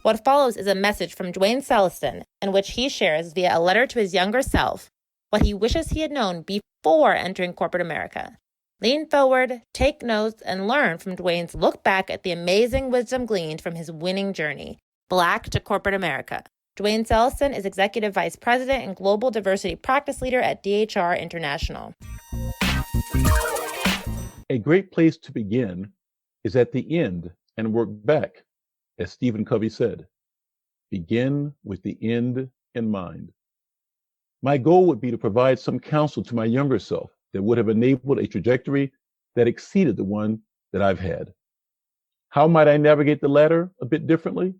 What follows is a message from Dwain Celistan in which he shares via a letter to his younger self what he wishes he had known before entering corporate America. Lean forward, take notes, and learn from Dwain's look back at the amazing wisdom gleaned from his winning journey, Black to corporate America. Dwain Celistan is Executive Vice President and Global Diversity Practice Leader at DHR International. A great place to begin is at the end and work back, as Stephen Covey said. Begin with the end in mind. My goal would be to provide some counsel to my younger self that would have enabled a trajectory that exceeded the one that I've had. How might I navigate the ladder a bit differently?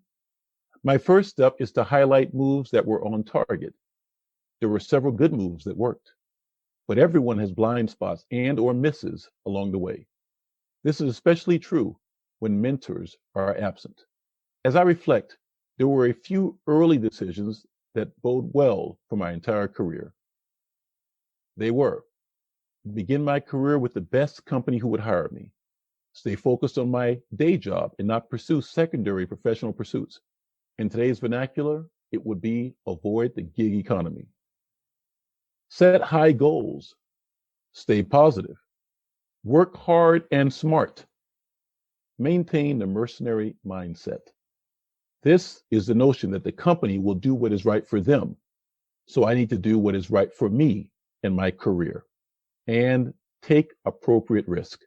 My first step is to highlight moves that were on target. There were several good moves that worked, but everyone has blind spots and or misses along the way. This is especially true when mentors are absent. As I reflect, there were a few early decisions that bode well for my entire career. They were: begin my career with the best company who would hire me, stay focused on my day job and not pursue secondary professional pursuits. In today's vernacular, it would be avoid the gig economy. Set high goals, stay positive, work hard and smart, maintain the mercenary mindset. This is the notion that the company will do what is right for them, so I need to do what is right for me in my career, and take appropriate risk.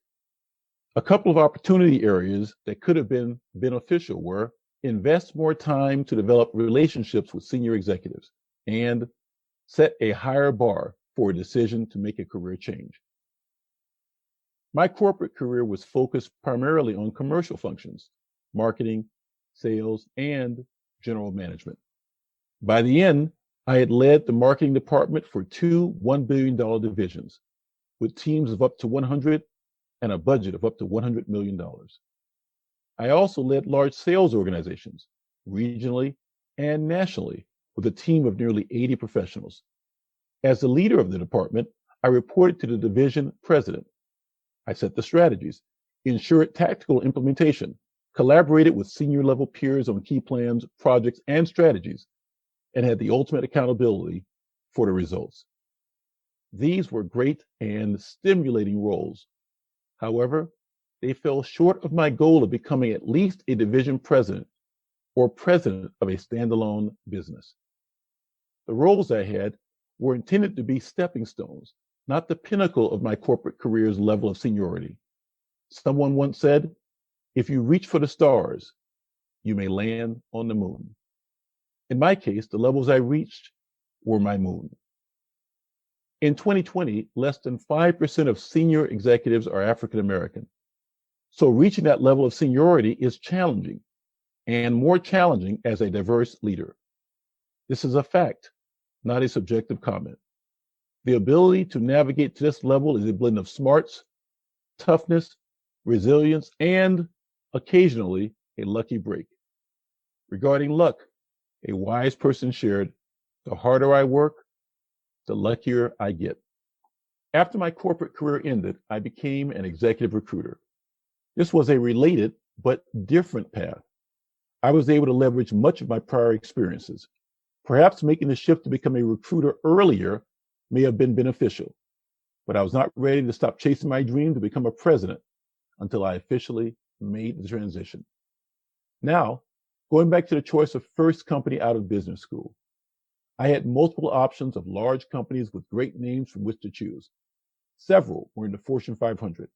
A couple of opportunity areas that could have been beneficial were: invest more time to develop relationships with senior executives, and set a higher bar for a decision to make a career change. My corporate career was focused primarily on commercial functions, marketing, sales, and general management. By the end, I had led the marketing department for two $1 billion divisions, with teams of up to 100 and a budget of up to $100 million. I also led large sales organizations, regionally and nationally, with a team of nearly 80 professionals. As the leader of the department, I reported to the division president. I set the strategies, ensured tactical implementation, collaborated with senior level peers on key plans, projects, and strategies, and had the ultimate accountability for the results. These were great and stimulating roles. However, they fell short of my goal of becoming at least a division president or president of a standalone business. The roles I had were intended to be stepping stones, not the pinnacle of my corporate career's level of seniority. Someone once said, if you reach for the stars, you may land on the moon. In my case, the levels I reached were my moon. In 2020, less than 5% of senior executives are African American. So reaching that level of seniority is challenging, and more challenging as a diverse leader. This is a fact, not a subjective comment. The ability to navigate to this level is a blend of smarts, toughness, resilience, and occasionally a lucky break. Regarding luck, a wise person shared, the harder I work, the luckier I get. After my corporate career ended, I became an executive recruiter. This was a related but different path. I was able to leverage much of my prior experiences. Perhaps making the shift to become a recruiter earlier may have been beneficial, but I was not ready to stop chasing my dream to become a president until I officially made the transition. Now, going back to the choice of first company out of business school, I had multiple options of large companies with great names from which to choose. Several were in the Fortune 500.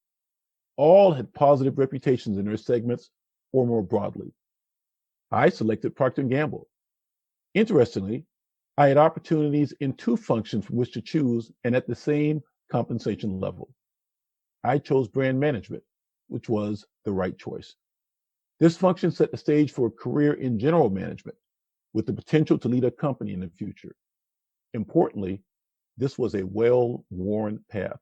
All had positive reputations in their segments or more broadly. I selected Procter & Gamble. Interestingly, I had opportunities in two functions from which to choose and at the same compensation level. I chose brand management, which was the right choice. This function set the stage for a career in general management with the potential to lead a company in the future. Importantly, this was a well-worn path.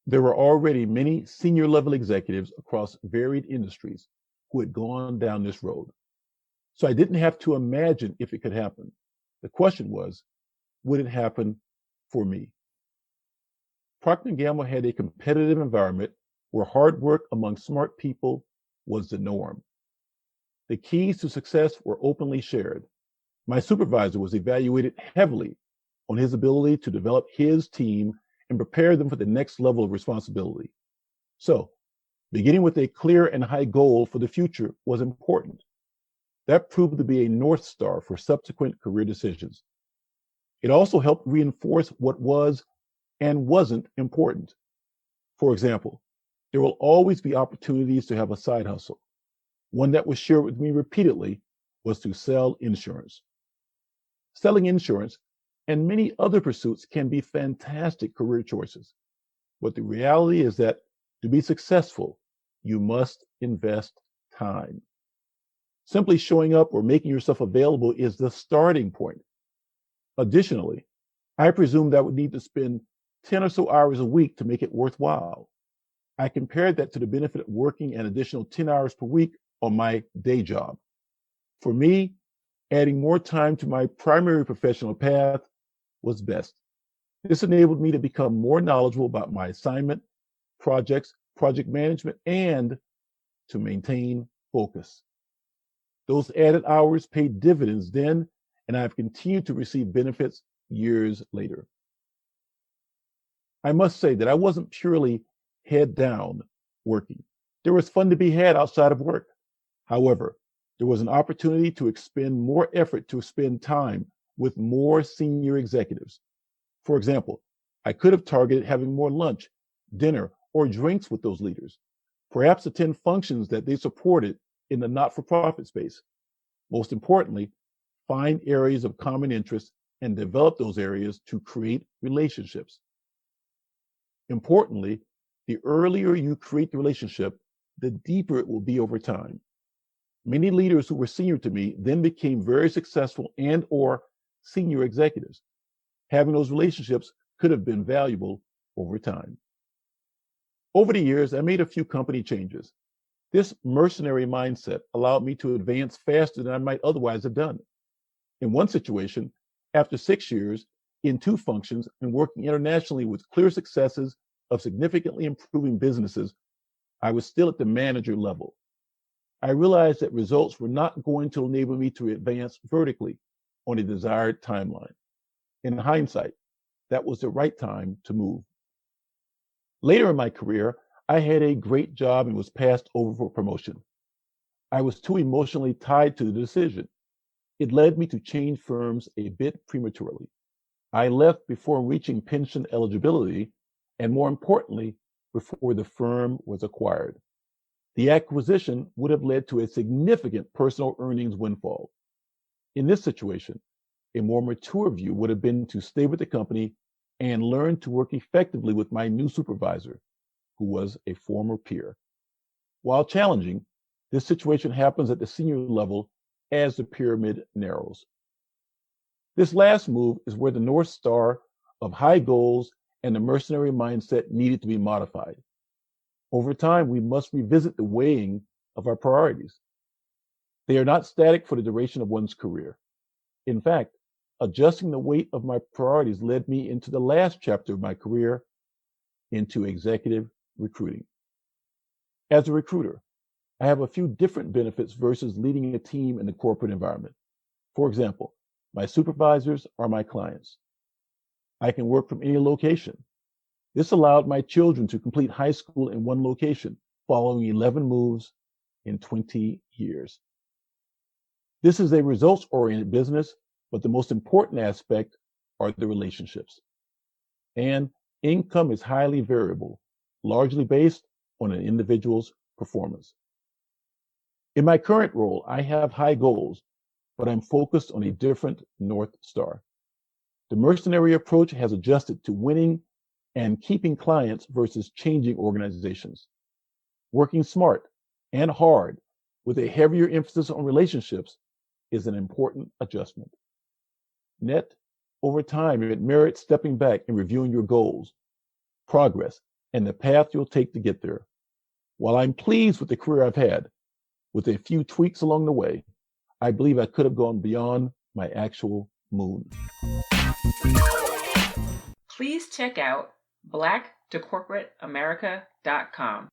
There were already many senior level executives across varied industries who had gone down this road. So I didn't have to imagine if it could happen. The question was, would it happen for me? Procter & Gamble had a competitive environment where hard work among smart people was the norm. The keys to success were openly shared. My supervisor was evaluated heavily on his ability to develop his team and prepare them for the next level of responsibility. So, beginning with a clear and high goal for the future was important. That proved to be a North Star for subsequent career decisions. It also helped reinforce what was and wasn't important. For example, there will always be opportunities to have a side hustle. One that was shared with me repeatedly was to sell insurance. Selling insurance and many other pursuits can be fantastic career choices. But the reality is that to be successful, you must invest time. Simply showing up or making yourself available is the starting point. Additionally, I presumed I would need to spend 10 or so hours a week to make it worthwhile. I compared that to the benefit of working an additional 10 hours per week on my day job. For me, adding more time to my primary professional path was best. This enabled me to become more knowledgeable about my assignment, projects, project management, and to maintain focus. Those added hours paid dividends then, and I've continued to receive benefits years later. I must say that I wasn't purely head down working. There was fun to be had outside of work. However, there was an opportunity to expend more effort to spend time with more senior executives. For example, I could have targeted having more lunch, dinner, or drinks with those leaders, perhaps attend functions that they supported in the not-for-profit space. Most importantly, find areas of common interest and develop those areas to create relationships. Importantly, the earlier you create the relationship, the deeper it will be over time. Many leaders who were senior to me then became very successful and/or senior executives. Having those relationships could have been valuable over time. Over the years, I made a few company changes. This mercenary mindset allowed me to advance faster than I might otherwise have done. In one situation, after 6 years, in 2 functions, and working internationally with clear successes of significantly improving businesses, I was still at the manager level. I realized that results were not going to enable me to advance vertically on a desired timeline. In hindsight, that was the right time to move. Later in my career, I had a great job and was passed over for promotion. I was too emotionally tied to the decision. It led me to change firms a bit prematurely. I left before reaching pension eligibility, and more importantly, before the firm was acquired. The acquisition would have led to a significant personal earnings windfall. In this situation, a more mature view would have been to stay with the company and learn to work effectively with my new supervisor, who was a former peer. While challenging, this situation happens at the senior level as the pyramid narrows. This last move is where the North Star of high goals and the mercenary mindset needed to be modified. Over time, we must revisit the weighing of our priorities. They are not static for the duration of one's career. In fact, adjusting the weight of my priorities led me into the last chapter of my career, into executive recruiting. As a recruiter, I have a few different benefits versus leading a team in the corporate environment. For example, my supervisors are my clients. I can work from any location. This allowed my children to complete high school in one location, following 11 moves in 20 years. This is a results-oriented business, but the most important aspect are the relationships. And income is highly variable, largely based on an individual's performance. In my current role, I have high goals, but I'm focused on a different North Star. The mercenary approach has adjusted to winning and keeping clients versus changing organizations. Working smart and hard with a heavier emphasis on relationships is an important adjustment. Net, over time, it merits stepping back and reviewing your goals, progress, and the path you'll take to get there. While I'm pleased with the career I've had, with a few tweaks along the way, I believe I could have gone beyond my actual moon. Please check out blacktocorporateamerica.com.